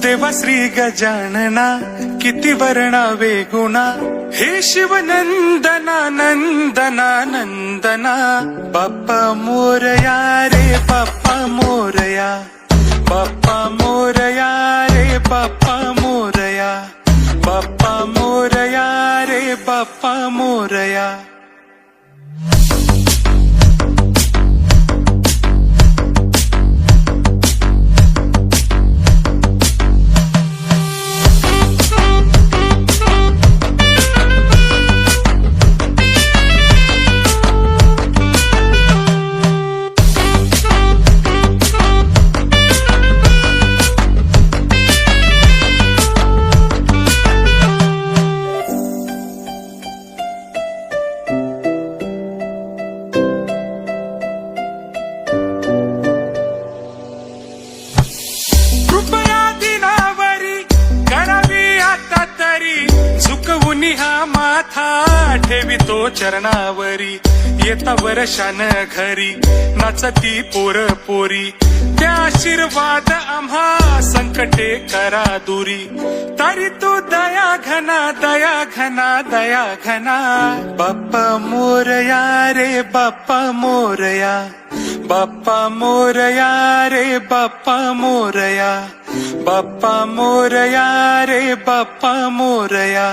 देवा श्री गजानना किती वर्णावे गुणा, हे शिवनंदना नंदना नंदना. बाप्पा मोरया रे बाप्पा मोरया, बाप्पा मोरया रे बाप्पा मोरया, बाप्पा मोरया रे बाप्पा मोरया. कृपया दिनावरी करावी आता तरी, झुकवून हा माथा ठेवितो चरणावरी. येता वर्षान घरी नाचती पोर पोरी, त्या आशीर्वाद आम्हा संकटे करा दुरी. तरी तू दया घना दया घना दया घना. बाप्पा मोरया रे बाप्पा मोरया, बाप्पा मोरया रे बाप्पा मोरया, बाप्पा मोरया रे बाप्पा मोरया.